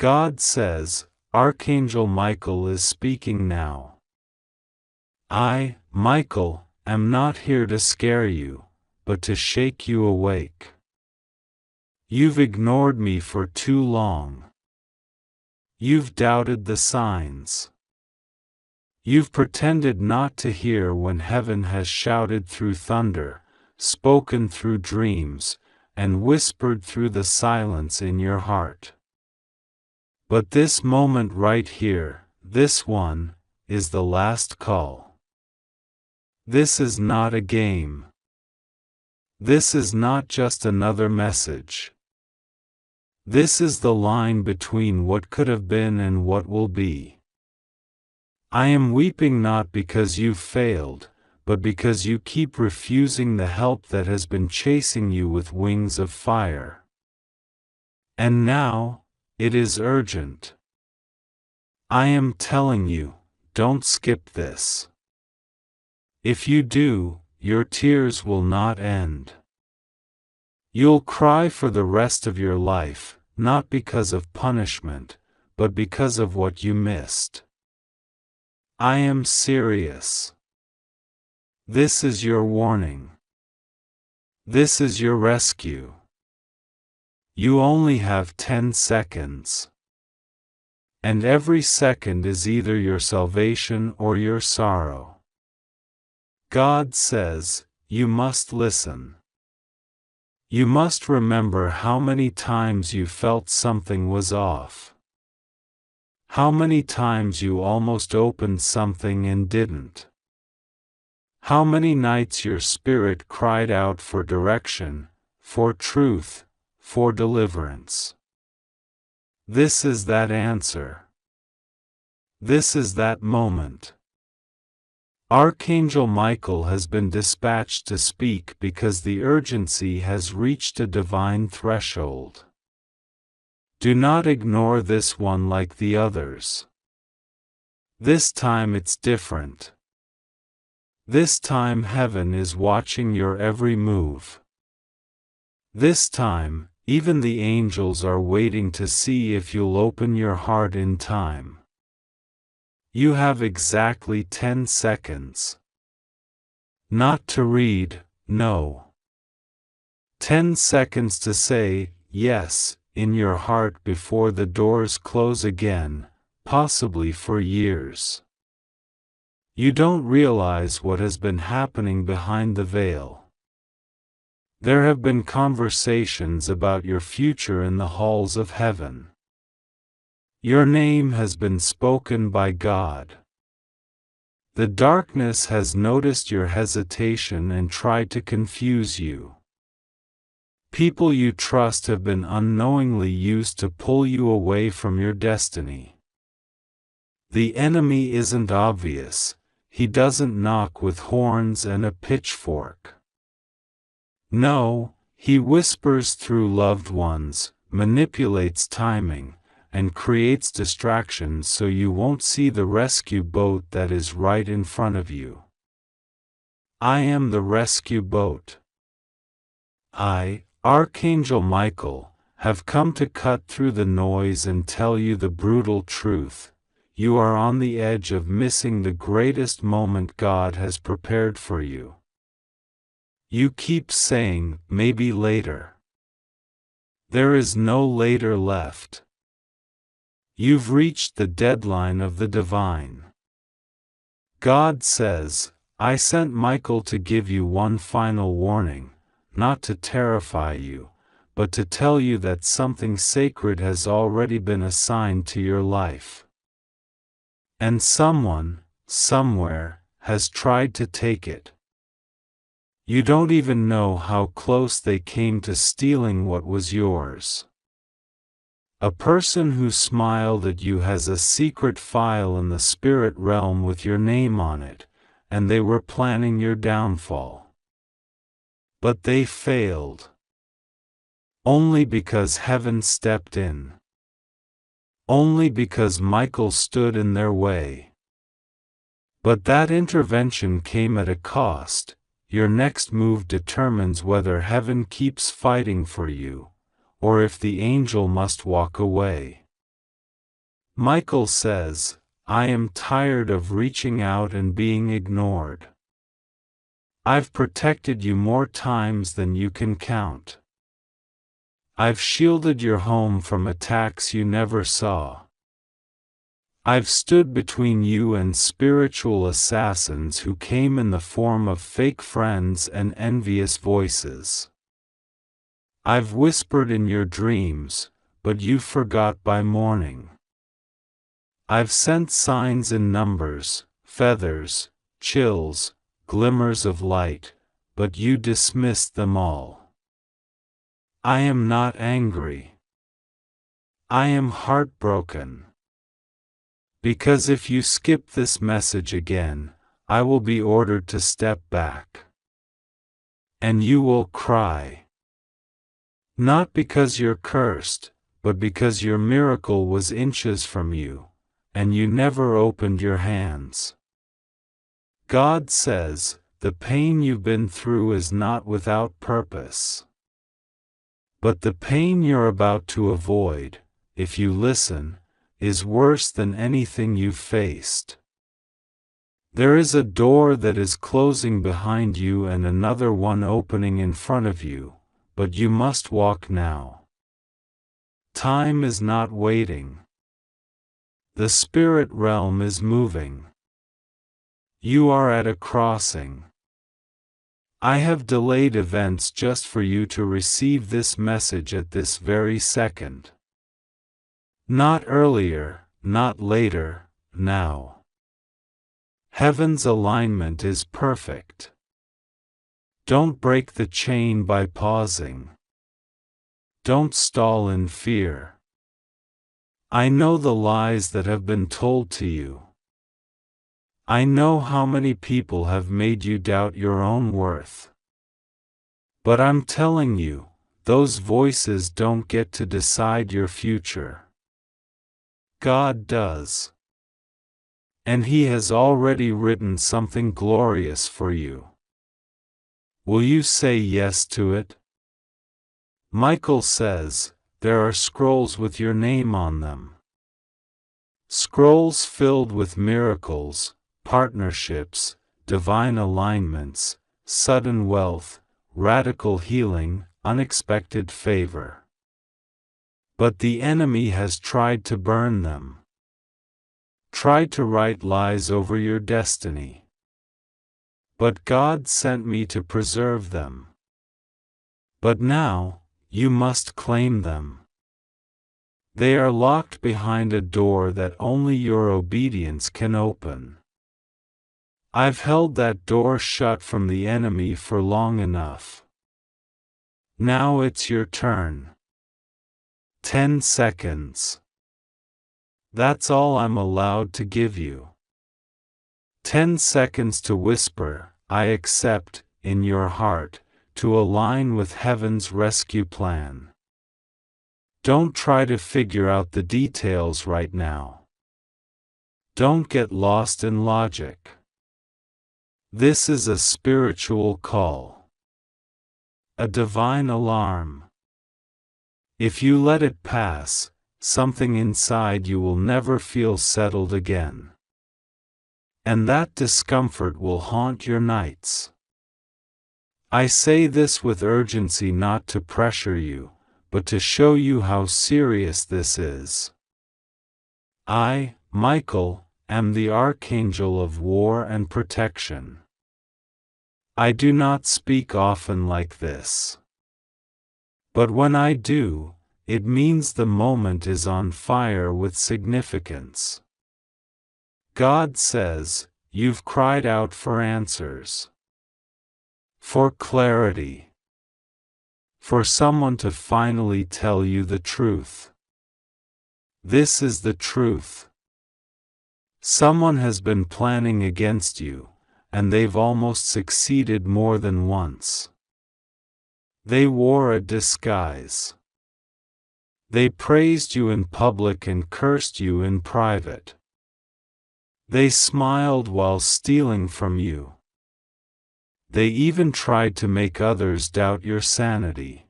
God says, Archangel Michael is speaking now. I, Michael, am not here to scare you, but to shake you awake. You've ignored me for too long. You've doubted the signs. You've pretended not to hear when heaven has shouted through thunder, spoken through dreams, and whispered through the silence in your heart. But this moment right here, this one, is the last call. This is not a game. This is not just another message. This is the line between what could have been and what will be. I am weeping not because you've failed, but because you keep refusing the help that has been chasing you with wings of fire. And now, it is urgent. I am telling you, don't skip this. If you do, your tears will not end. You'll cry for the rest of your life, not because of punishment, but because of what you missed. I am serious. This is your warning. This is your rescue. You only have 10 seconds. And every second is either your salvation or your sorrow. God says, you must listen. You must remember how many times you felt something was off. How many times you almost opened something and didn't. How many nights your spirit cried out for direction, for truth, for deliverance. This is that answer. This is that moment. Archangel Michael has been dispatched to speak because the urgency has reached a divine threshold. Do not ignore this one like the others. This time it's different. This time heaven is watching your every move. This time, even the angels are waiting to see if you'll open your heart in time. You have exactly 10 seconds. Not to read, no. 10 seconds to say, yes, in your heart before the doors close again, possibly for years. You don't realize what has been happening behind the veil. There have been conversations about your future in the halls of heaven. Your name has been spoken by God. The darkness has noticed your hesitation and tried to confuse you. People you trust have been unknowingly used to pull you away from your destiny. The enemy isn't obvious. He doesn't knock with horns and a pitchfork. No, he whispers through loved ones, manipulates timing, and creates distractions so you won't see the rescue boat that is right in front of you. I am the rescue boat. I, Archangel Michael, have come to cut through the noise and tell you the brutal truth. You are on the edge of missing the greatest moment God has prepared for you. You keep saying, maybe later. There is no later left. You've reached the deadline of the divine. God says, I sent Michael to give you one final warning, not to terrify you, but to tell you that something sacred has already been assigned to your life. And someone, somewhere, has tried to take it. You don't even know how close they came to stealing what was yours. A person who smiled at you has a secret file in the spirit realm with your name on it, and they were planning your downfall. But they failed. Only because heaven stepped in. Only because Michael stood in their way. But that intervention came at a cost. Your next move determines whether heaven keeps fighting for you, or if the angel must walk away. Michael says, I am tired of reaching out and being ignored. I've protected you more times than you can count. I've shielded your home from attacks you never saw. I've stood between you and spiritual assassins who came in the form of fake friends and envious voices. I've whispered in your dreams, but you forgot by morning. I've sent signs in numbers, feathers, chills, glimmers of light, but you dismissed them all. I am not angry. I am heartbroken. Because if you skip this message again, I will be ordered to step back. And you will cry. Not because you're cursed, but because your miracle was inches from you, and you never opened your hands. God says, the pain you've been through is not without purpose. But the pain you're about to avoid, if you listen, is worse than anything you've faced. There is a door that is closing behind you and another one opening in front of you, but you must walk now. Time is not waiting. The spirit realm is moving. You are at a crossing. I have delayed events just for you to receive this message at this very second. Not earlier, not later, now. Heaven's alignment is perfect. Don't break the chain by pausing. Don't stall in fear. I know the lies that have been told to you. I know how many people have made you doubt your own worth. But I'm telling you, those voices don't get to decide your future. God does. And He has already written something glorious for you. Will you say yes to it? Michael says, there are scrolls with your name on them. Scrolls filled with miracles, partnerships, divine alignments, sudden wealth, radical healing, unexpected favor. But the enemy has tried to burn them. Tried to write lies over your destiny. But God sent me to preserve them. But now, you must claim them. They are locked behind a door that only your obedience can open. I've held that door shut from the enemy for long enough. Now it's your turn. 10 seconds. That's all I'm allowed to give you. 10 seconds to whisper, I accept, in your heart, to align with heaven's rescue plan. Don't try to figure out the details right now. Don't get lost in logic. This is a spiritual call. A divine alarm. If you let it pass, something inside you will never feel settled again. And that discomfort will haunt your nights. I say this with urgency, not to pressure you, but to show you how serious this is. I, Michael, am the Archangel of war and protection. I do not speak often like this. But when I do, it means the moment is on fire with significance. God says, you've cried out for answers. For clarity. For someone to finally tell you the truth. This is the truth. Someone has been planning against you, and they've almost succeeded more than once. They wore a disguise. They praised you in public and cursed you in private. They smiled while stealing from you. They even tried to make others doubt your sanity.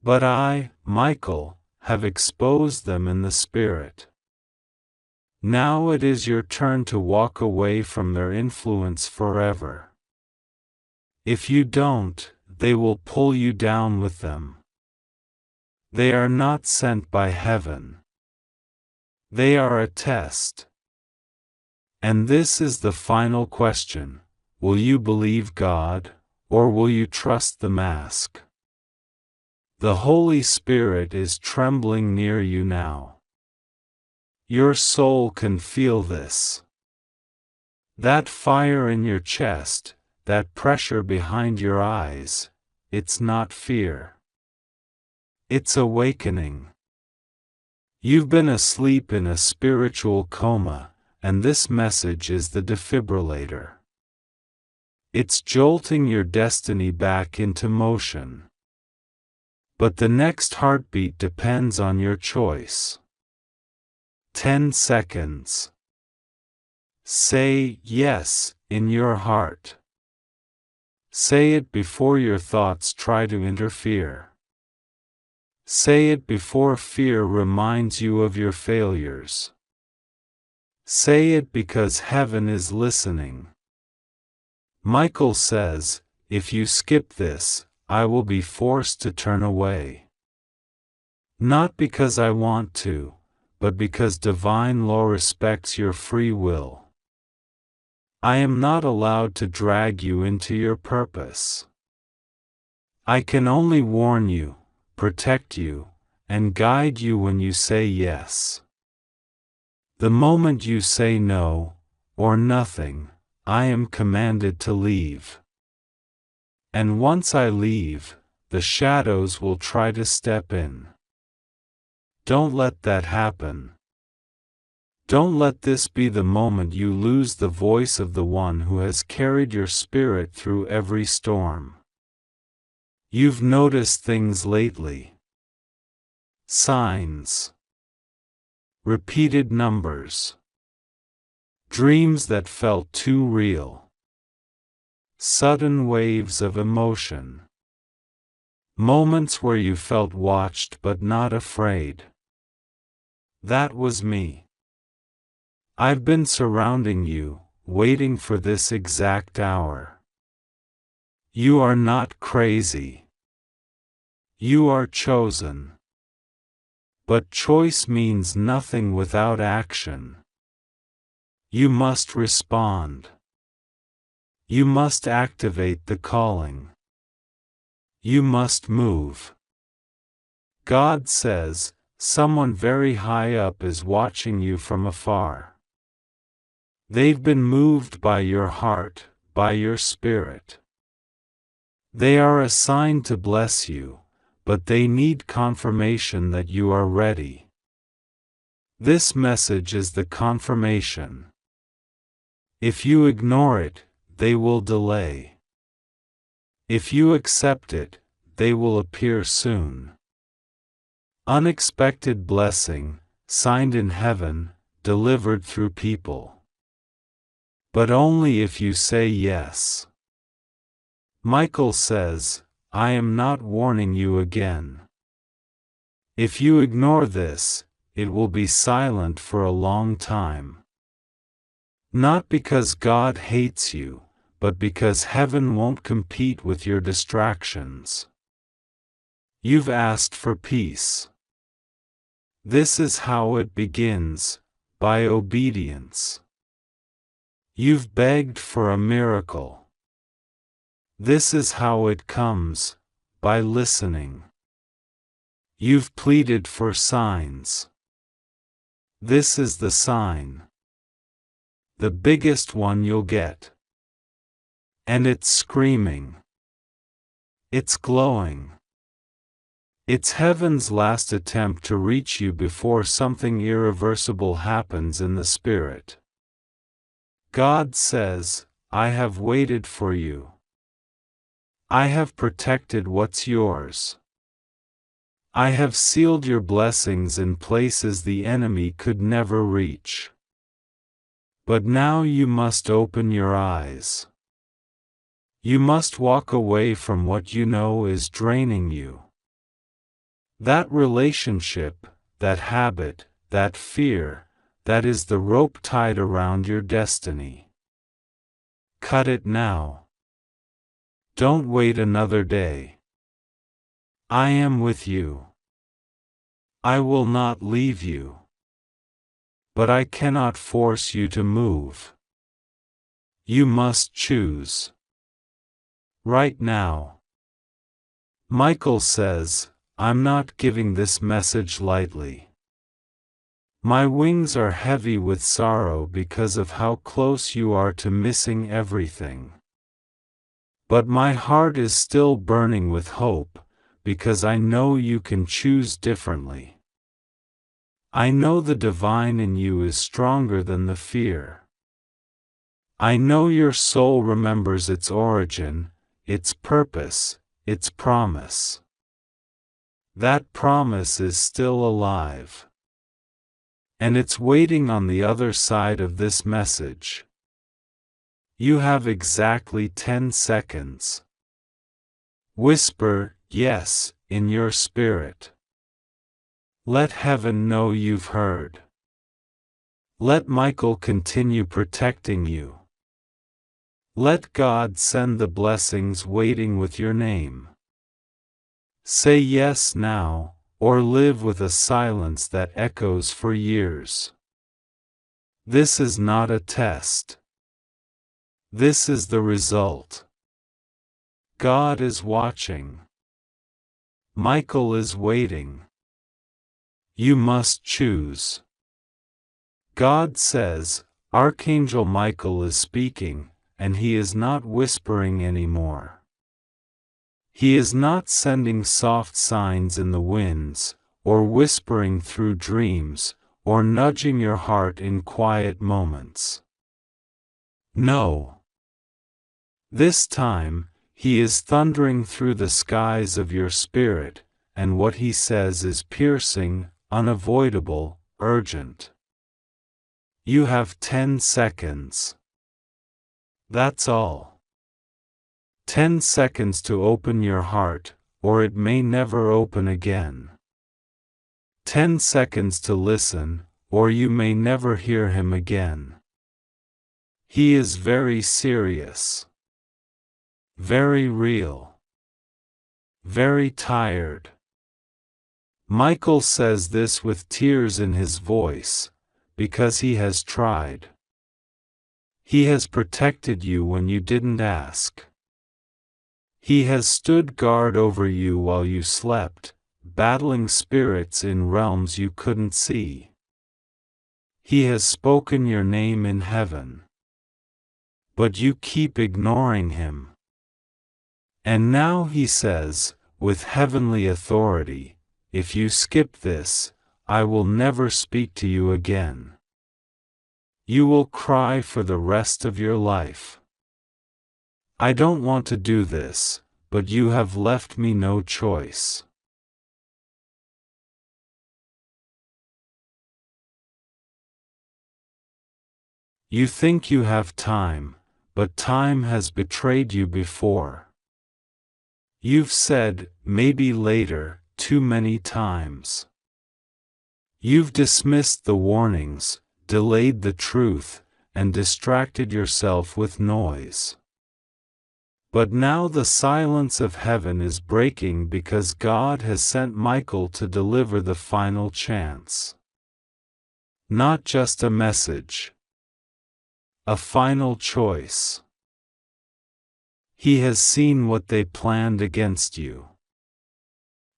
But I, Michael, have exposed them in the spirit. Now it is your turn to walk away from their influence forever. If you don't, they will pull you down with them. They are not sent by heaven. They are a test. And this is the final question: will you believe God, or will you trust the mask? The Holy Spirit is trembling near you now. Your soul can feel this. That fire in your chest, that pressure behind your eyes, it's not fear. It's awakening. You've been asleep in a spiritual coma, and this message is the defibrillator. It's jolting your destiny back into motion. But the next heartbeat depends on your choice. 10 seconds. Say yes in your heart. Say it before your thoughts try to interfere. Say it before fear reminds you of your failures. Say it because heaven is listening. Michael says, if you skip this, I will be forced to turn away. Not because I want to, but because divine law respects your free will. I am not allowed to drag you into your purpose. I can only warn you, protect you, and guide you when you say yes. The moment you say no, or nothing, I am commanded to leave. And once I leave, the shadows will try to step in. Don't let that happen. Don't let this be the moment you lose the voice of the one who has carried your spirit through every storm. You've noticed things lately. Signs. Repeated numbers. Dreams that felt too real. Sudden waves of emotion. Moments where you felt watched but not afraid. That was me. I've been surrounding you, waiting for this exact hour. You are not crazy. You are chosen. But choice means nothing without action. You must respond. You must activate the calling. You must move. God says, someone very high up is watching you from afar. They've been moved by your heart, by your spirit. They are assigned to bless you, but they need confirmation that you are ready. This message is the confirmation. If you ignore it, they will delay. If you accept it, they will appear soon. Unexpected blessing, signed in heaven, delivered through people. But only if you say yes. Michael says, I am not warning you again. If you ignore this, it will be silent for a long time. Not because God hates you, but because heaven won't compete with your distractions. You've asked for peace. This is how it begins, by obedience. You've begged for a miracle. This is how it comes, by listening. You've pleaded for signs. This is the sign. The biggest one you'll get. And it's screaming. It's glowing. It's heaven's last attempt to reach you before something irreversible happens in the spirit. God says, I have waited for you. I have protected what's yours. I have sealed your blessings in places the enemy could never reach. But now you must open your eyes. You must walk away from what you know is draining you. That relationship, that habit, that fear, that is the rope tied around your destiny. Cut it now. Don't wait another day. I am with you. I will not leave you. But I cannot force you to move. You must choose. Right now. Michael says, I'm not giving this message lightly. My wings are heavy with sorrow because of how close you are to missing everything. But my heart is still burning with hope, because I know you can choose differently. I know the divine in you is stronger than the fear. I know your soul remembers its origin, its purpose, its promise. That promise is still alive. And it's waiting on the other side of this message. You have exactly 10 seconds. Whisper, yes, in your spirit. Let heaven know you've heard. Let Michael continue protecting you. Let God send the blessings waiting with your name. Say yes now, or live with a silence that echoes for years. This is not a test. This is the result. God is watching. Michael is waiting. You must choose. God says, Archangel Michael is speaking, and he is not whispering anymore. He is not sending soft signs in the winds, or whispering through dreams, or nudging your heart in quiet moments. No. This time, he is thundering through the skies of your spirit, and what he says is piercing, unavoidable, urgent. You have 10 seconds. That's all. 10 seconds to open your heart, or it may never open again. 10 seconds to listen, or you may never hear him again. He is very serious. Very real. Very tired. Michael says this with tears in his voice, because he has tried. He has protected you when you didn't ask. He has stood guard over you while you slept, battling spirits in realms you couldn't see. He has spoken your name in heaven. But you keep ignoring him. And now he says, with heavenly authority, if you skip this, I will never speak to you again. You will cry for the rest of your life. I don't want to do this, but you have left me no choice. You think you have time, but time has betrayed you before. You've said, maybe later, too many times. You've dismissed the warnings, delayed the truth, and distracted yourself with noise. But now the silence of heaven is breaking because God has sent Michael to deliver the final chance. Not just a message. A final choice. He has seen what they planned against you.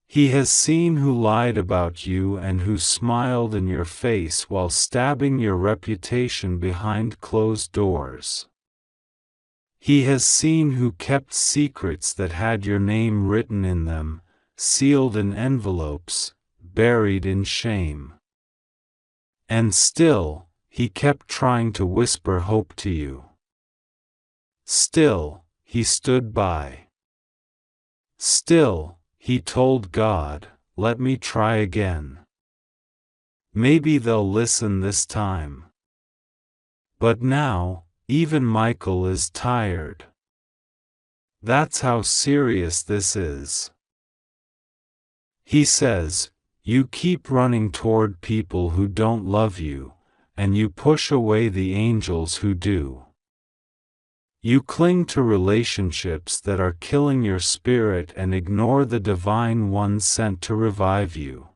He has seen who lied about you and who smiled in your face while stabbing your reputation behind closed doors. He has seen who kept secrets that had your name written in them, sealed in envelopes, buried in shame. And still, he kept trying to whisper hope to you. Still, he stood by. Still, he told God, let me try again. Maybe they'll listen this time. But now, even Michael is tired. That's how serious this is. He says, you keep running toward people who don't love you, and you push away the angels who do. You cling to relationships that are killing your spirit and ignore the Divine One sent to revive you.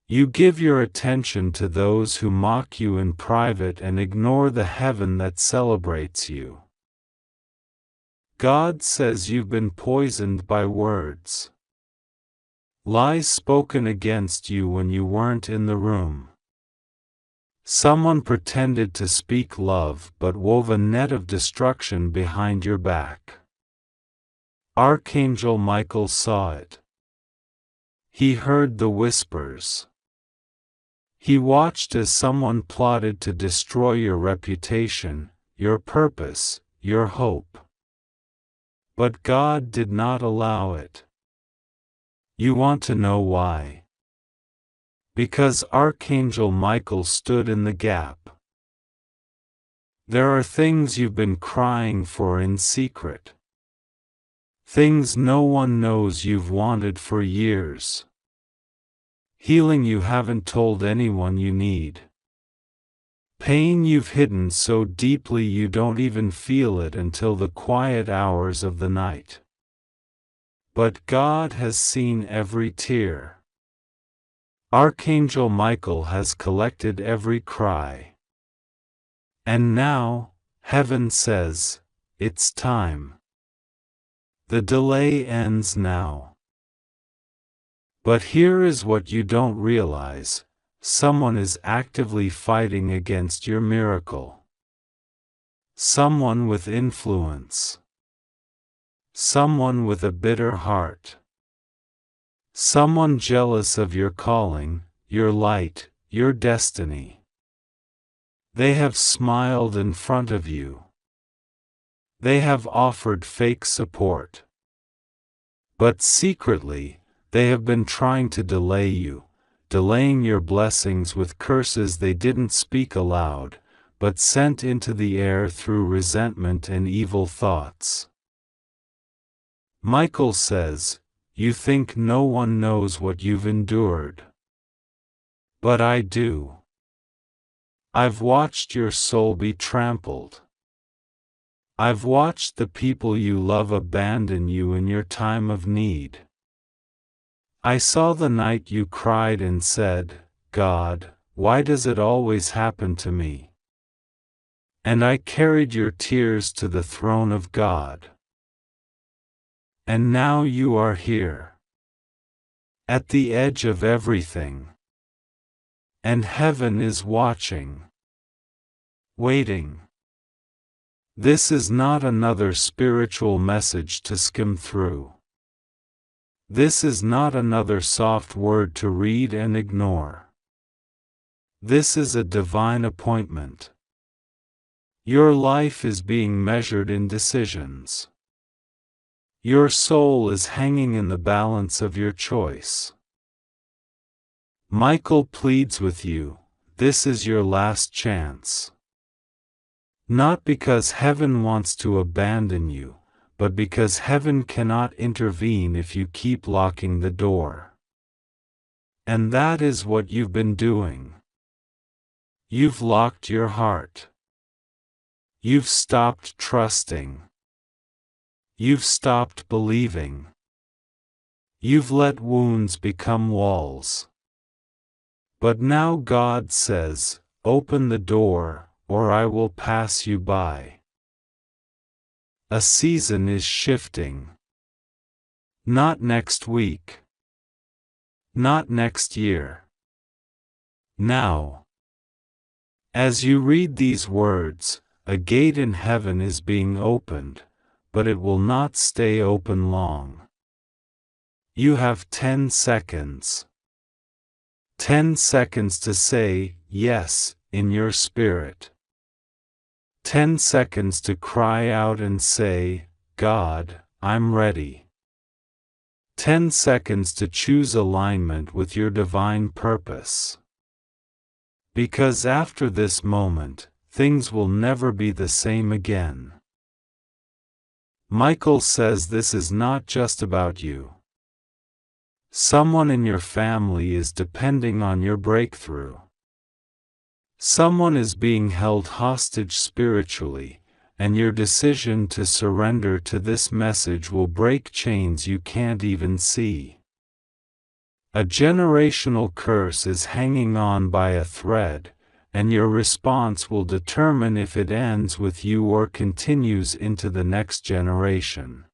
You give your attention to those who mock you in private and ignore the heaven that celebrates you. God says you've been poisoned by words. Lies spoken against you when you weren't in the room. Someone pretended to speak love but wove a net of destruction behind your back. Archangel Michael saw it. He heard the whispers. He watched as someone plotted to destroy your reputation, your purpose, your hope. But God did not allow it. You want to know why? Because Archangel Michael stood in the gap. There are things you've been crying for in secret. Things no one knows you've wanted for years. Healing you haven't told anyone you need. Pain you've hidden so deeply you don't even feel it until the quiet hours of the night. But God has seen every tear. Archangel Michael has collected every cry. And now, heaven says, it's time. The delay ends now. But here is what you don't realize: someone is actively fighting against your miracle. Someone with influence. Someone with a bitter heart. Someone jealous of your calling, your light, your destiny. They have smiled in front of you. They have offered fake support. But secretly, they have been trying to delay you, delaying your blessings with curses they didn't speak aloud, but sent into the air through resentment and evil thoughts. Michael says, you think no one knows what you've endured. But I do. I've watched your soul be trampled. I've watched the people you love abandon you in your time of need. I saw the night you cried and said, God, why does it always happen to me? And I carried your tears to the throne of God. And now you are here. At the edge of everything. And heaven is watching. Waiting. This is not another spiritual message to skim through. This is not another soft word to read and ignore. This is a divine appointment. Your life is being measured in decisions. Your soul is hanging in the balance of your choice. Michael pleads with you, this is your last chance. Not because heaven wants to abandon you, but because heaven cannot intervene if you keep locking the door. And that is what you've been doing. You've locked your heart. You've stopped trusting. You've stopped believing. You've let wounds become walls. But now God says, open the door, or I will pass you by. A season is shifting. Not next week. Not next year. Now. As you read these words, a gate in heaven is being opened, but it will not stay open long. You have 10 seconds. 10 seconds to say, yes, in your spirit. 10 seconds to cry out and say, God, I'm ready. 10 seconds to choose alignment with your divine purpose. Because after this moment, things will never be the same again. Michael says this is not just about you. Someone in your family is depending on your breakthrough. Someone is being held hostage spiritually, and your decision to surrender to this message will break chains you can't even see. A generational curse is hanging on by a thread, and your response will determine if it ends with you or continues into the next generation.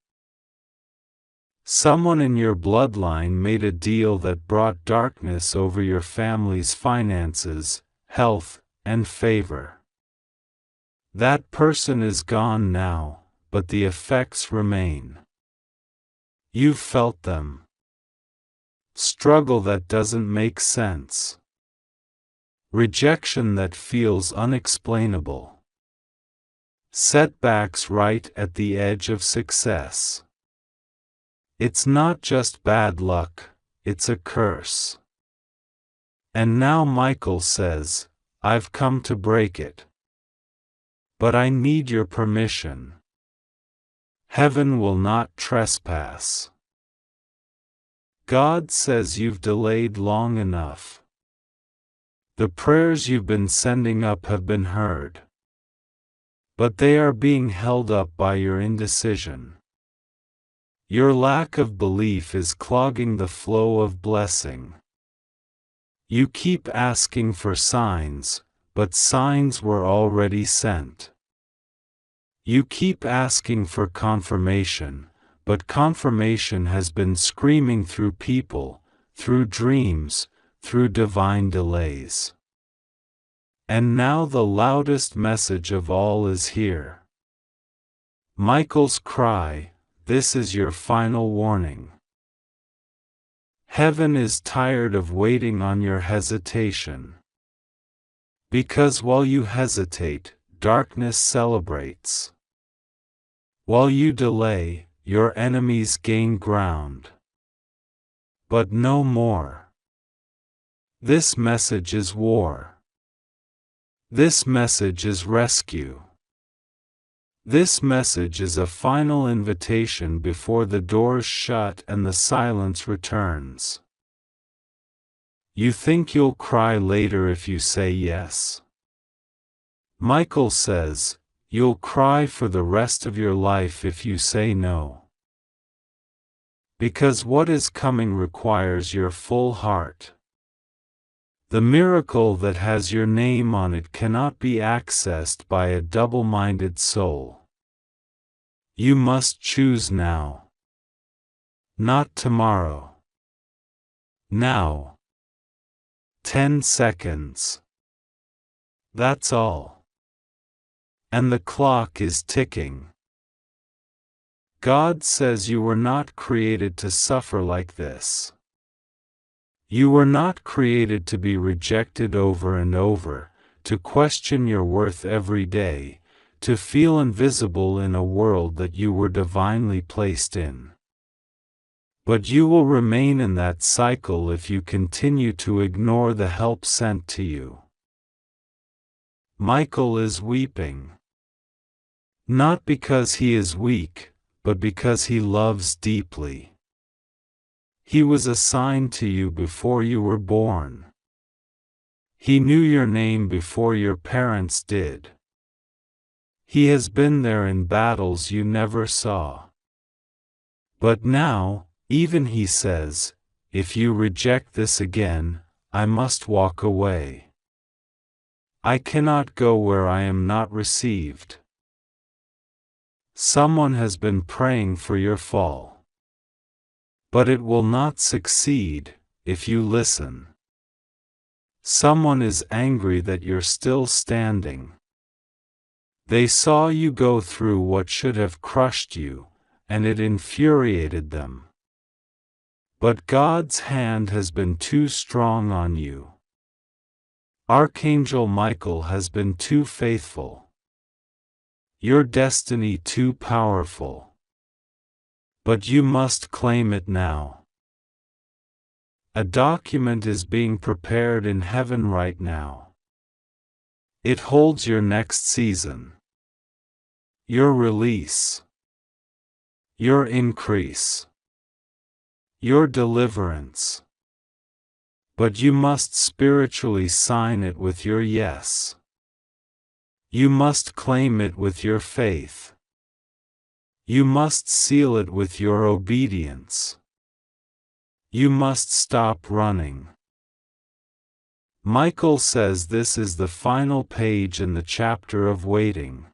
Someone in your bloodline made a deal that brought darkness over your family's finances, health, and favor. That person is gone now, but the effects remain. You've felt them. Struggle that doesn't make sense. Rejection that feels unexplainable. Setbacks right at the edge of success. It's not just bad luck, it's a curse. And now Michael says, I've come to break it. But I need your permission. Heaven will not trespass. God says you've delayed long enough. The prayers you've been sending up have been heard. But they are being held up by your indecision. Your lack of belief is clogging the flow of blessing. You keep asking for signs, but signs were already sent. You keep asking for confirmation, but confirmation has been screaming through people, through dreams, through divine delays. And now the loudest message of all is here. Michael's cry, this is your final warning. Heaven is tired of waiting on your hesitation. Because while you hesitate, darkness celebrates. While you delay, your enemies gain ground. But no more. This message is war. This message is rescue. This message is a final invitation before the doors shut and the silence returns. You think you'll cry later if you say yes. Michael says, you'll cry for the rest of your life if you say no. Because what is coming requires your full heart. The miracle that has your name on it cannot be accessed by a double-minded soul. You must choose now. Not tomorrow. Now. 10 seconds. That's all. And the clock is ticking. God says you were not created to suffer like this. You were not created to be rejected over and over, to question your worth every day, to feel invisible in a world that you were divinely placed in. But you will remain in that cycle if you continue to ignore the help sent to you. Michael is weeping. Not because he is weak, but because he loves deeply. He was assigned to you before you were born. He knew your name before your parents did. He has been there in battles you never saw. But now, even he says, if you reject this again, I must walk away. I cannot go where I am not received. Someone has been praying for your fall. But it will not succeed, if you listen. Someone is angry that you're still standing. They saw you go through what should have crushed you, and it infuriated them. But God's hand has been too strong on you. Archangel Michael has been too faithful. Your destiny too powerful. But you must claim it now. A document is being prepared in heaven right now. It holds your next season. Your release. Your increase. Your deliverance. But you must spiritually sign it with your yes. You must claim it with your faith. You must seal it with your obedience. You must stop running. Michael says this is the final page in the chapter of waiting.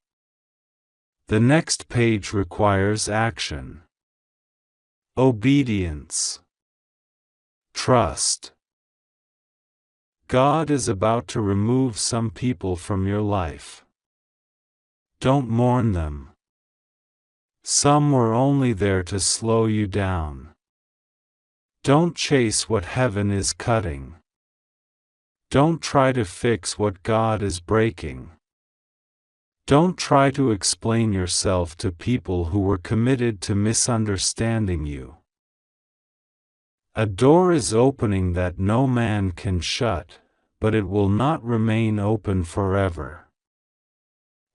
The next page requires action. Obedience. Trust. God is about to remove some people from your life. Don't mourn them. Some were only there to slow you down. Don't chase what heaven is cutting. Don't try to fix what God is breaking. Don't try to explain yourself to people who were committed to misunderstanding you. A door is opening that no man can shut, but it will not remain open forever.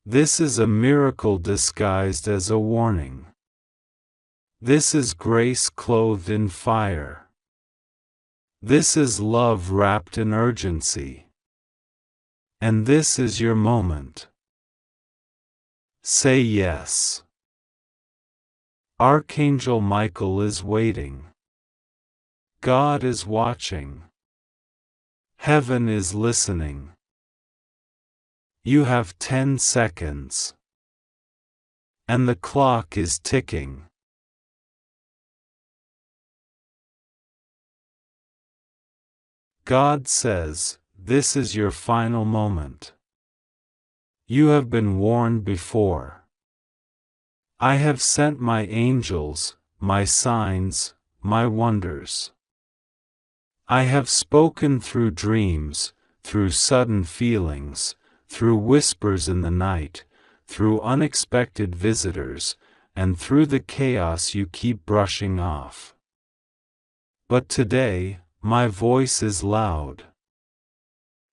This is a miracle disguised as a warning. This is grace clothed in fire. This is love wrapped in urgency. And this is your moment. Say yes. Archangel Michael is waiting. God is watching. Heaven is listening. You have 10 seconds. And the clock is ticking. God says, this is your final moment. You have been warned before. I have sent my angels, my signs, my wonders. I have spoken through dreams, through sudden feelings, through whispers in the night, through unexpected visitors, and through the chaos you keep brushing off. But today, my voice is loud.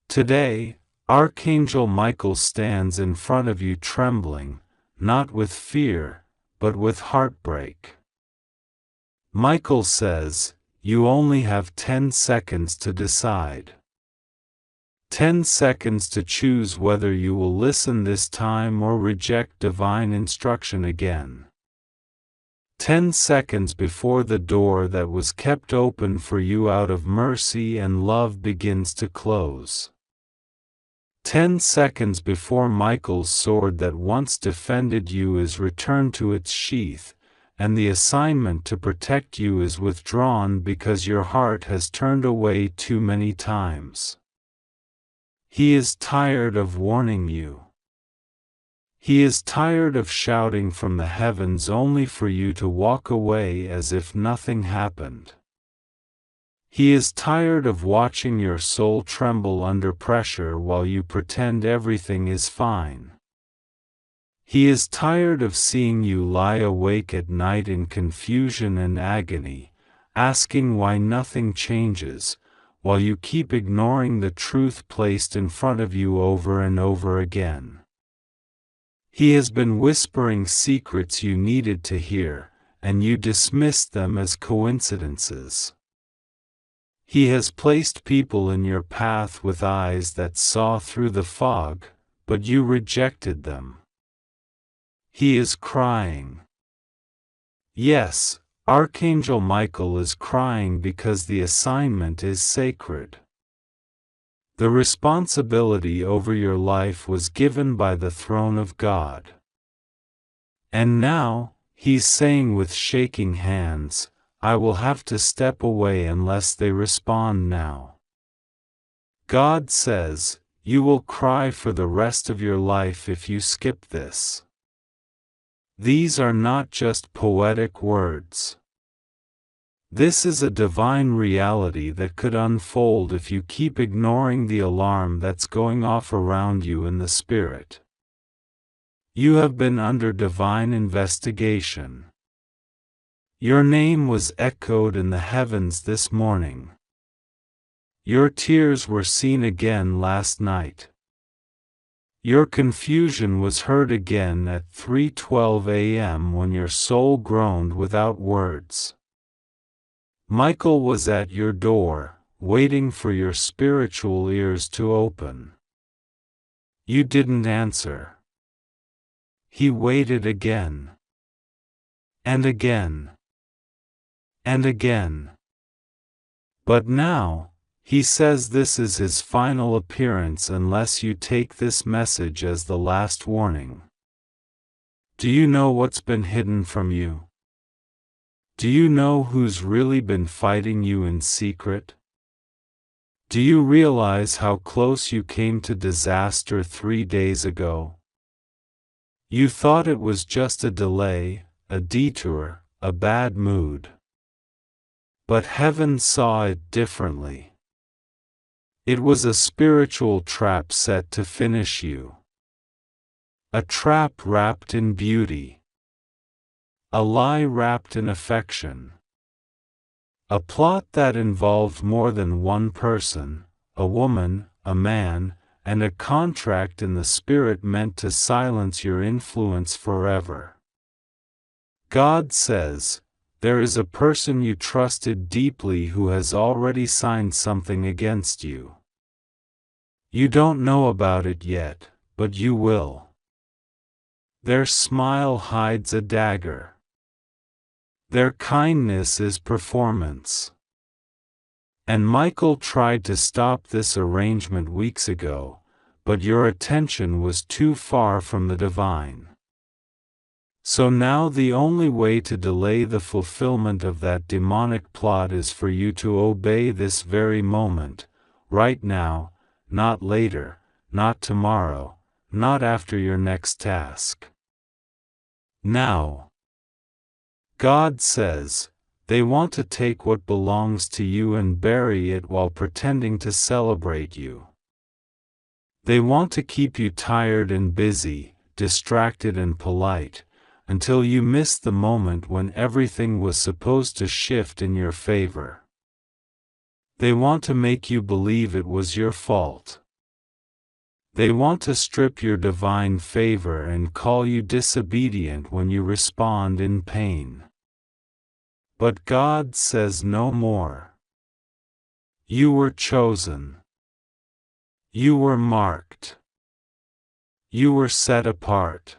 Today, Archangel Michael stands in front of you trembling, not with fear, but with heartbreak. Michael says, you only have 10 seconds to decide. 10 seconds to choose whether you will listen this time or reject divine instruction again. 10 seconds before the door that was kept open for you out of mercy and love begins to close. 10 seconds before Michael's sword that once defended you is returned to its sheath, and the assignment to protect you is withdrawn because your heart has turned away too many times. He is tired of warning you. He is tired of shouting from the heavens only for you to walk away as if nothing happened. He is tired of watching your soul tremble under pressure while you pretend everything is fine. He is tired of seeing you lie awake at night in confusion and agony, asking why nothing changes, while you keep ignoring the truth placed in front of you over and over again. He has been whispering secrets you needed to hear, and you dismissed them as coincidences. He has placed people in your path with eyes that saw through the fog, but you rejected them. He is crying. Yes, Archangel Michael is crying because the assignment is sacred. The responsibility over your life was given by the throne of God. And now, he's saying with shaking hands, I will have to step away unless they respond now. God says, you will cry for the rest of your life if you skip this. These are not just poetic words. This is a divine reality that could unfold if you keep ignoring the alarm that's going off around you in the spirit. You have been under divine investigation. Your name was echoed in the heavens this morning. Your tears were seen again last night. Your confusion was heard again at 3:12 a.m. when your soul groaned without words. Michael was at your door, waiting for your spiritual ears to open. You didn't answer. He waited again. And again. And again. But now, he says this is his final appearance unless you take this message as the last warning. Do you know what's been hidden from you? Do you know who's really been fighting you in secret? Do you realize how close you came to disaster 3 days ago? You thought it was just a delay, a detour, a bad mood. But heaven saw it differently. It was a spiritual trap set to finish you. A trap wrapped in beauty. A lie wrapped in affection. A plot that involved more than one person, a woman, a man, and a contract in the spirit meant to silence your influence forever. God says, there is a person you trusted deeply who has already signed something against you. You don't know about it yet, but you will. Their smile hides a dagger. Their kindness is performance. And Michael tried to stop this arrangement weeks ago, but your attention was too far from the divine. So now the only way to delay the fulfillment of that demonic plot is for you to obey this very moment, right now, not later, not tomorrow, not after your next task. Now. God says, they want to take what belongs to you and bury it while pretending to celebrate you. They want to keep you tired and busy, distracted and polite, until you miss the moment when everything was supposed to shift in your favor. They want to make you believe it was your fault. They want to strip your divine favor and call you disobedient when you respond in pain. But God says no more. You were chosen. You were marked. You were set apart.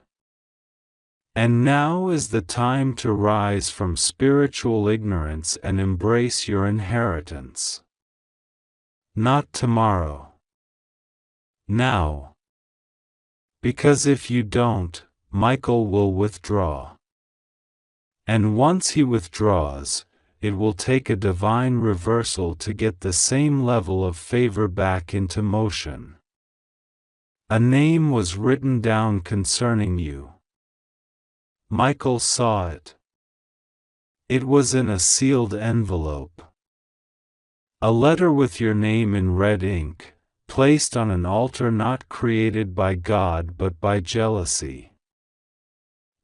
And now is the time to rise from spiritual ignorance and embrace your inheritance. Not tomorrow. Now. Because if you don't, Michael will withdraw. And once he withdraws, it will take a divine reversal to get the same level of favor back into motion. A name was written down concerning you. Michael saw it. It was in a sealed envelope. A letter with your name in red ink, placed on an altar not created by God but by jealousy.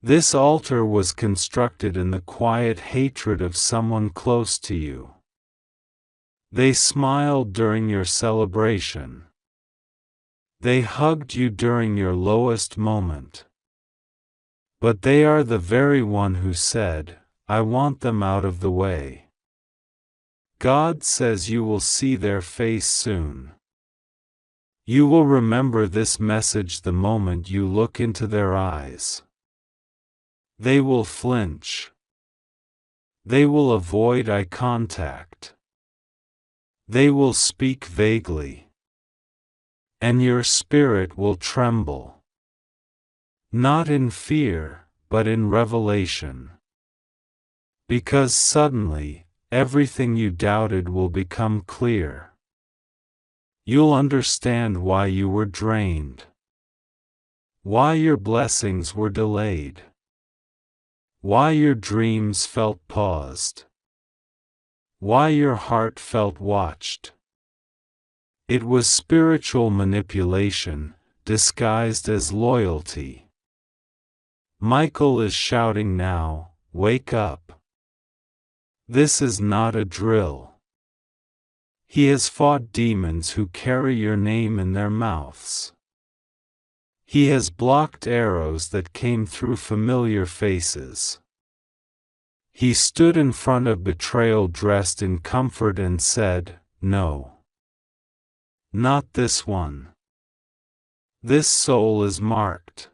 This altar was constructed in the quiet hatred of someone close to you. They smiled during your celebration. They hugged you during your lowest moment. But they are the very one who said, I want them out of the way. God says you will see their face soon. You will remember this message the moment you look into their eyes. They will flinch. They will avoid eye contact. They will speak vaguely. And your spirit will tremble. Not in fear, but in revelation. Because suddenly, everything you doubted will become clear. You'll understand why you were drained. Why your blessings were delayed. Why your dreams felt paused. Why your heart felt watched. It was spiritual manipulation, disguised as loyalty. Michael is shouting now, wake up. This is not a drill. He has fought demons who carry your name in their mouths. He has blocked arrows that came through familiar faces. He stood in front of betrayal dressed in comfort and said, no. Not this one. This soul is marked.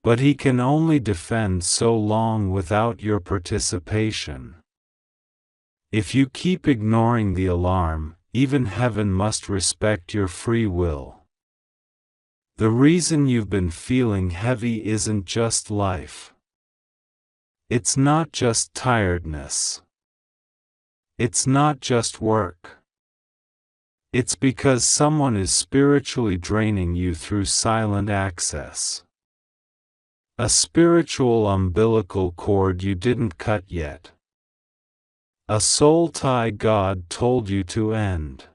But he can only defend so long without your participation. If you keep ignoring the alarm, even heaven must respect your free will. The reason you've been feeling heavy isn't just life. It's not just tiredness. It's not just work. It's because someone is spiritually draining you through silent access. A spiritual umbilical cord you didn't cut yet. A soul tie God told you to end.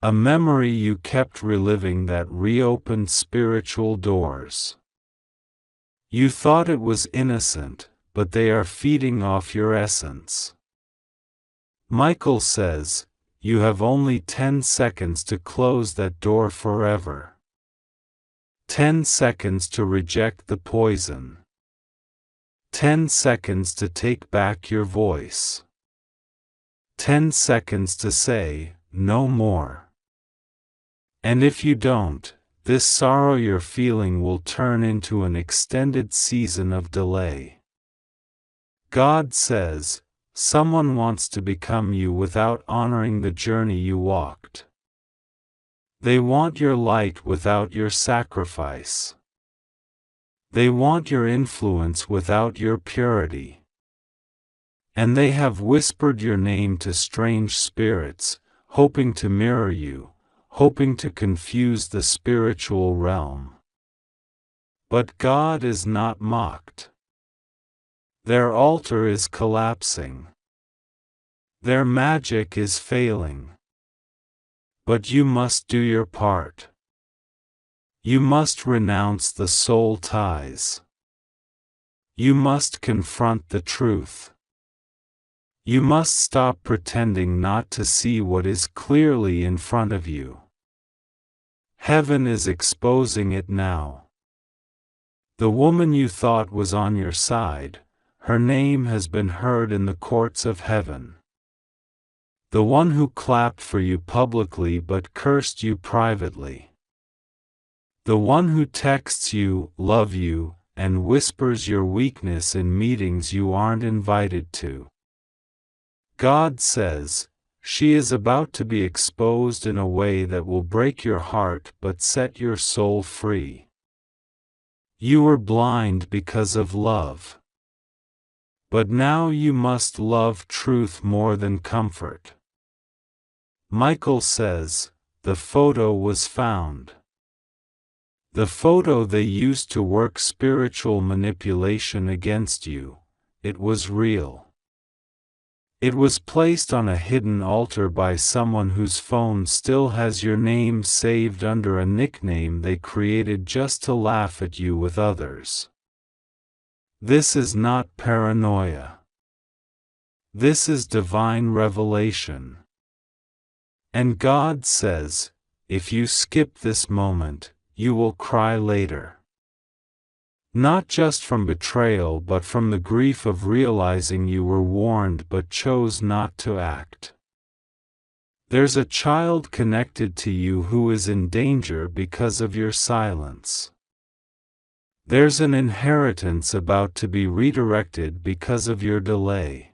A memory you kept reliving that reopened spiritual doors. You thought it was innocent, but they are feeding off your essence. Michael says, you have only 10 seconds to close that door forever. 10 seconds to reject the poison. 10 seconds to take back your voice. 10 seconds to say, no more. And if you don't, this sorrow you're feeling will turn into an extended season of delay. God says, someone wants to become you without honoring the journey you walked. They want your light without your sacrifice. They want your influence without your purity. And they have whispered your name to strange spirits, hoping to mirror you, hoping to confuse the spiritual realm. But God is not mocked. Their altar is collapsing. Their magic is failing. But you must do your part. You must renounce the soul ties. You must confront the truth. You must stop pretending not to see what is clearly in front of you. Heaven is exposing it now. The woman you thought was on your side, her name has been heard in the courts of heaven. The one who clapped for you publicly but cursed you privately. The one who texts you, love you, and whispers your weakness in meetings you aren't invited to. God says, she is about to be exposed in a way that will break your heart but set your soul free. You were blind because of love. But now you must love truth more than comfort. Michael says, the photo was found. The photo they used to work spiritual manipulation against you, it was real. It was placed on a hidden altar by someone whose phone still has your name saved under a nickname they created just to laugh at you with others. This is not paranoia. This is divine revelation. And God says, if you skip this moment, you will cry later. Not just from betrayal but from the grief of realizing you were warned but chose not to act. There's a child connected to you who is in danger because of your silence. There's an inheritance about to be redirected because of your delay.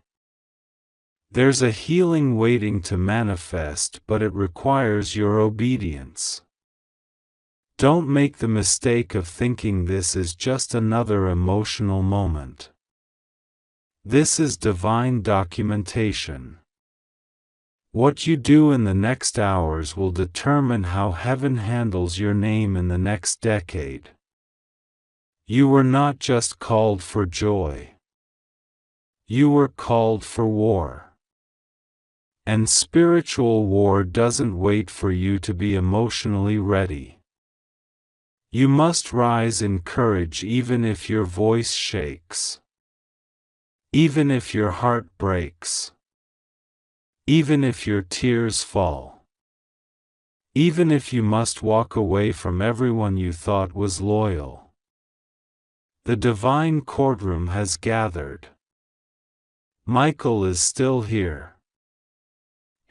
There's a healing waiting to manifest, but it requires your obedience. Don't make the mistake of thinking this is just another emotional moment. This is divine documentation. What you do in the next hours will determine how heaven handles your name in the next decade. You were not just called for joy. You were called for war. And spiritual war doesn't wait for you to be emotionally ready. You must rise in courage even if your voice shakes. Even if your heart breaks. Even if your tears fall. Even if you must walk away from everyone you thought was loyal. The divine courtroom has gathered. Michael is still here.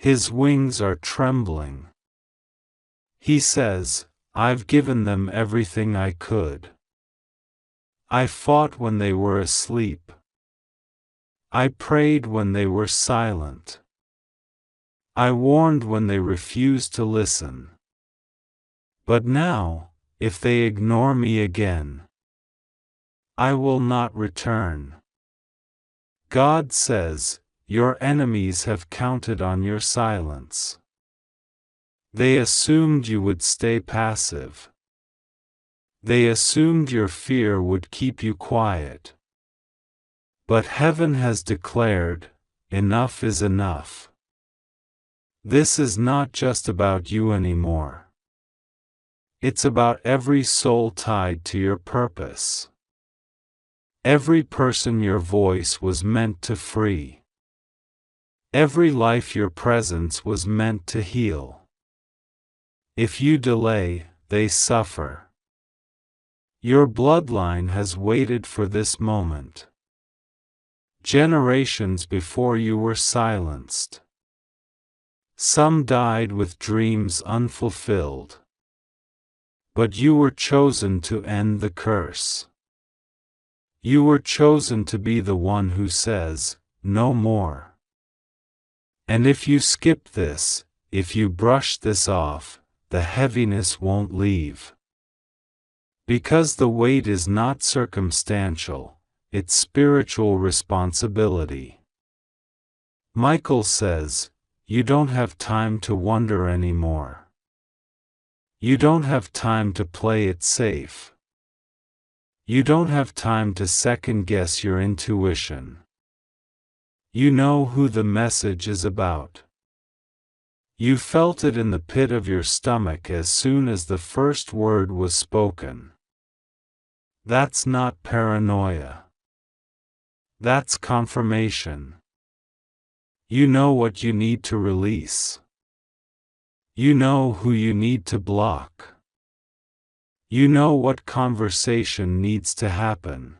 His wings are trembling. He says, I've given them everything I could. I fought when they were asleep. I prayed when they were silent. I warned when they refused to listen. But now, if they ignore me again, I will not return. God says, your enemies have counted on your silence. They assumed you would stay passive. They assumed your fear would keep you quiet. But heaven has declared, enough is enough. This is not just about you anymore. It's about every soul tied to your purpose. Every person your voice was meant to free. Every life your presence was meant to heal. If you delay, they suffer. Your bloodline has waited for this moment. Generations before you were silenced. Some died with dreams unfulfilled. But you were chosen to end the curse. You were chosen to be the one who says, no more. And if you skip this, if you brush this off, the heaviness won't leave. Because the weight is not circumstantial, it's spiritual responsibility. Michael says, you don't have time to wonder anymore. You don't have time to play it safe. You don't have time to second-guess your intuition. You know who the message is about. You felt it in the pit of your stomach as soon as the first word was spoken. That's not paranoia. That's confirmation. You know what you need to release. You know who you need to block. You know what conversation needs to happen.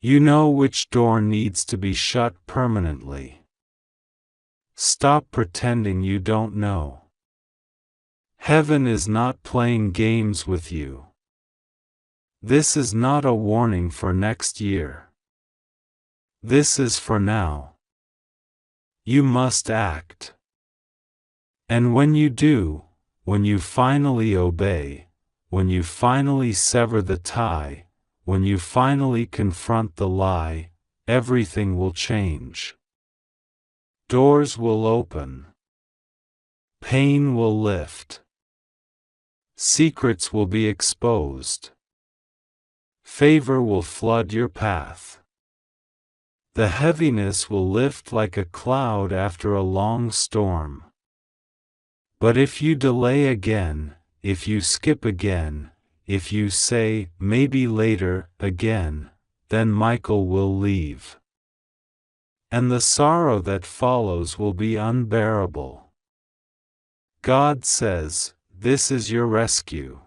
You know which door needs to be shut permanently. Stop pretending you don't know. Heaven is not playing games with you. This is not a warning for next year. This is for now. You must act. And when you do, when you finally obey, when you finally sever the tie, when you finally confront the lie, everything will change. Doors will open. Pain will lift. Secrets will be exposed. Favor will flood your path. The heaviness will lift like a cloud after a long storm. But if you delay again, if you skip again, if you say, maybe later, again, then Michael will leave. And the sorrow that follows will be unbearable. God says, this is your rescue.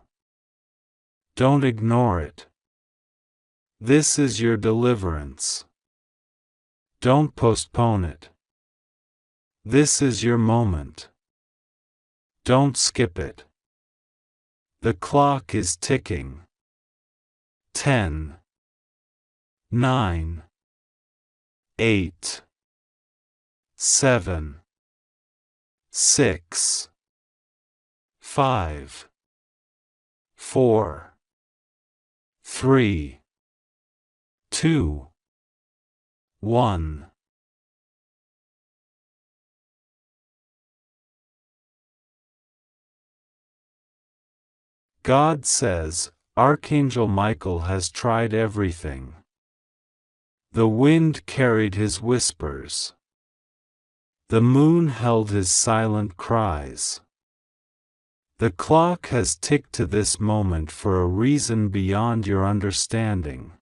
Don't ignore it. This is your deliverance. Don't postpone it. This is your moment. Don't skip it. The clock is ticking. 10, 9, 8, 7, 6, 5, 4, 3, 2, 1. God says, Archangel Michael has tried everything. The wind carried his whispers. The moon held his silent cries. The clock has ticked to this moment for a reason beyond your understanding.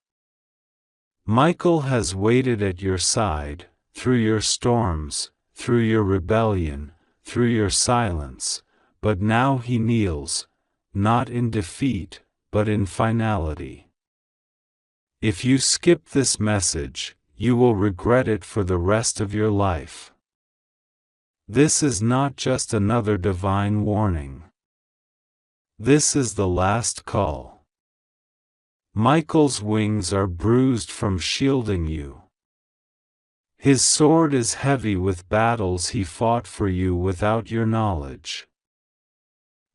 Michael has waited at your side, through your storms, through your rebellion, through your silence, but now he kneels, not in defeat, but in finality. If you skip this message, you will regret it for the rest of your life. This is not just another divine warning. This is the last call. Michael's wings are bruised from shielding you. His sword is heavy with battles he fought for you without your knowledge.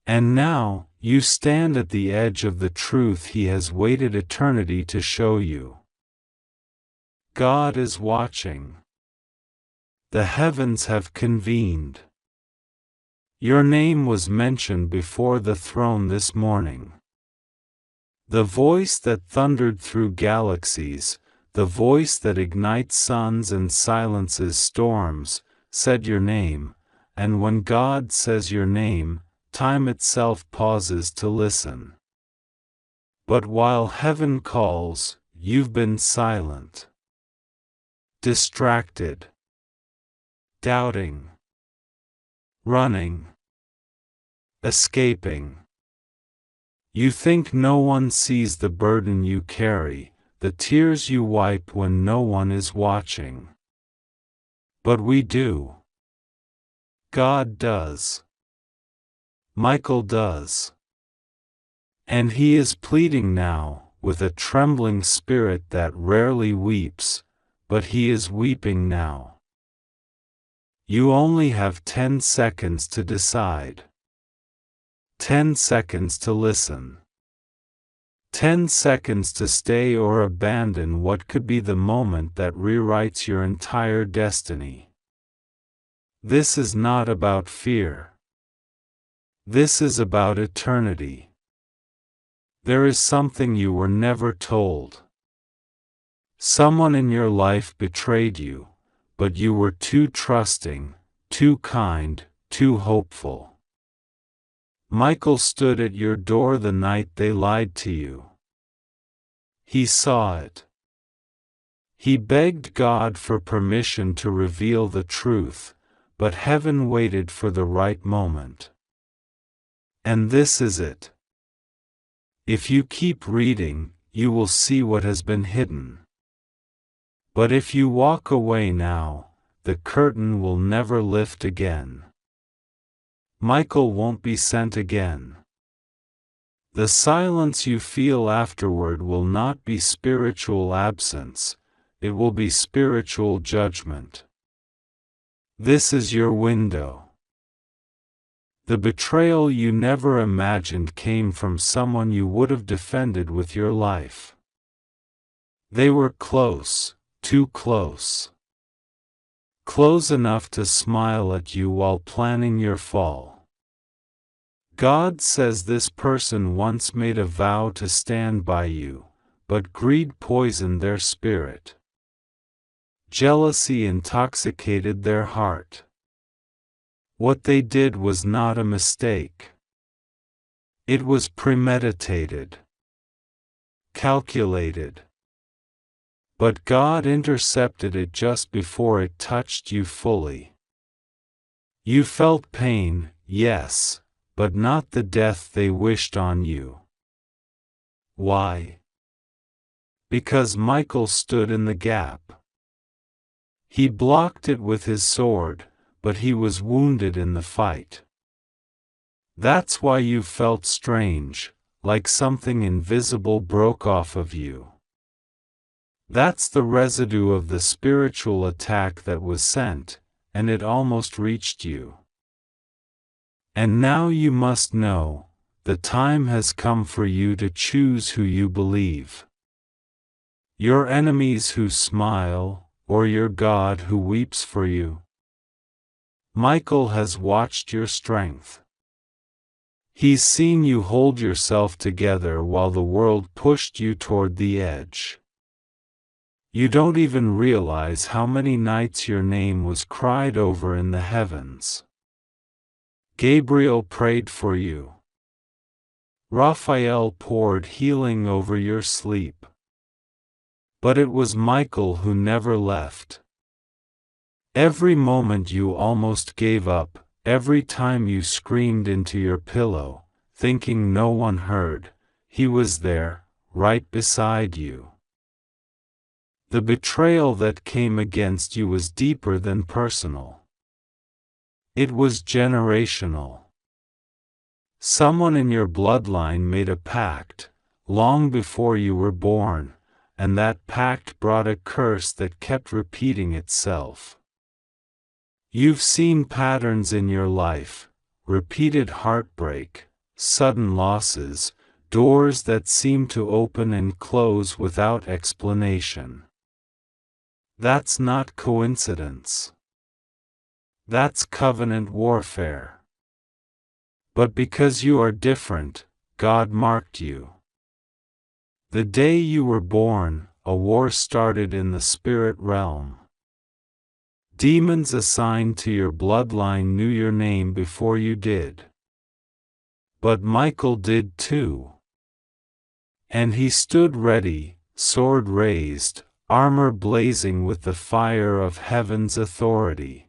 And now, you stand at the edge of the truth he has waited eternity to show you. God is watching. The heavens have convened. Your name was mentioned before the throne this morning. The voice that thundered through galaxies, the voice that ignites suns and silences storms, said your name, and when God says your name, time itself pauses to listen. But while heaven calls, you've been silent. Distracted. Doubting. Running. Escaping. You think no one sees the burden you carry, the tears you wipe when no one is watching. But we do. God does. Michael does. And he is pleading now, with a trembling spirit that rarely weeps, but he is weeping now. You only have 10 seconds to decide. 10 seconds to listen. 10 seconds to stay or abandon what could be the moment that rewrites your entire destiny. This is not about fear. This is about eternity. There is something you were never told. Someone in your life betrayed you, but you were too trusting, too kind, too hopeful. Michael stood at your door the night they lied to you. He saw it. He begged God for permission to reveal the truth, but heaven waited for the right moment. And this is it. If you keep reading, you will see what has been hidden. But if you walk away now, the curtain will never lift again. Michael won't be sent again. The silence you feel afterward will not be spiritual absence, it will be spiritual judgment. This is your window. The betrayal you never imagined came from someone you would have defended with your life. They were close, too close. Close enough to smile at you while planning your fall. God says this person once made a vow to stand by you, but greed poisoned their spirit. Jealousy intoxicated their heart. What they did was not a mistake. It was premeditated. Calculated. But God intercepted it just before it touched you fully. You felt pain, yes, but not the death they wished on you. Why? Because Michael stood in the gap. He blocked it with his sword, but he was wounded in the fight. That's why you felt strange, like something invisible broke off of you. That's the residue of the spiritual attack that was sent, and it almost reached you. And now you must know, the time has come for you to choose who you believe. Your enemies who smile, or your God who weeps for you. Michael has watched your strength. He's seen you hold yourself together while the world pushed you toward the edge. You don't even realize how many nights your name was cried over in the heavens. Gabriel prayed for you. Raphael poured healing over your sleep. But it was Michael who never left. Every moment you almost gave up, every time you screamed into your pillow, thinking no one heard, he was there, right beside you. The betrayal that came against you was deeper than personal. It was generational. Someone in your bloodline made a pact, long before you were born, and that pact brought a curse that kept repeating itself. You've seen patterns in your life, repeated heartbreak, sudden losses, doors that seem to open and close without explanation. That's not coincidence. That's covenant warfare. But because you are different, God marked you. The day you were born, a war started in the spirit realm. Demons assigned to your bloodline knew your name before you did. But Michael did too. And he stood ready, sword raised, armor blazing with the fire of heaven's authority.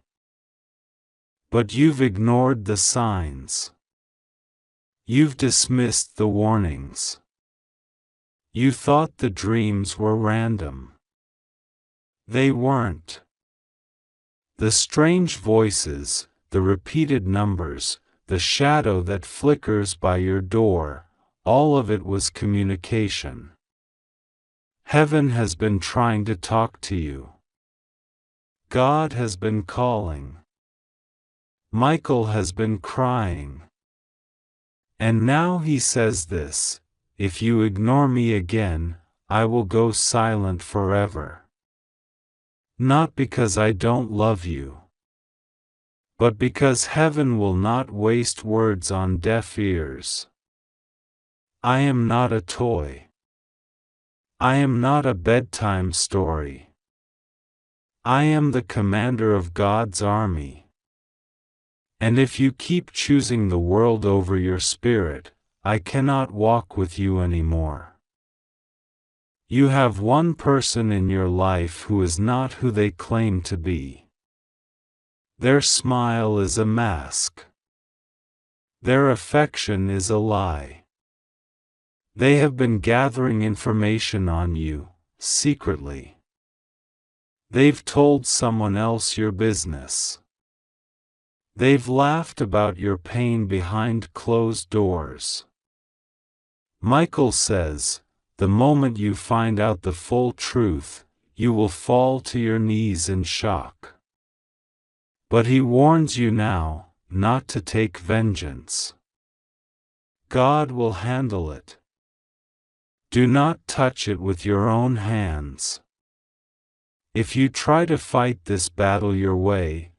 But you've ignored the signs. You've dismissed the warnings. You thought the dreams were random. They weren't. The strange voices, the repeated numbers, the shadow that flickers by your door, all of it was communication. Heaven has been trying to talk to you. God has been calling. Michael has been crying. And now he says this: if you ignore me again, I will go silent forever. Not because I don't love you, but because heaven will not waste words on deaf ears. I am not a toy. I am not a bedtime story. I am the commander of God's army. And if you keep choosing the world over your spirit, I cannot walk with you anymore. You have one person in your life who is not who they claim to be. Their smile is a mask. Their affection is a lie. They have been gathering information on you, secretly. They've told someone else your business. They've laughed about your pain behind closed doors. Michael says, the moment you find out the full truth, you will fall to your knees in shock. But he warns you now, not to take vengeance. God will handle it. Do not touch it with your own hands. If you try to fight this battle your way,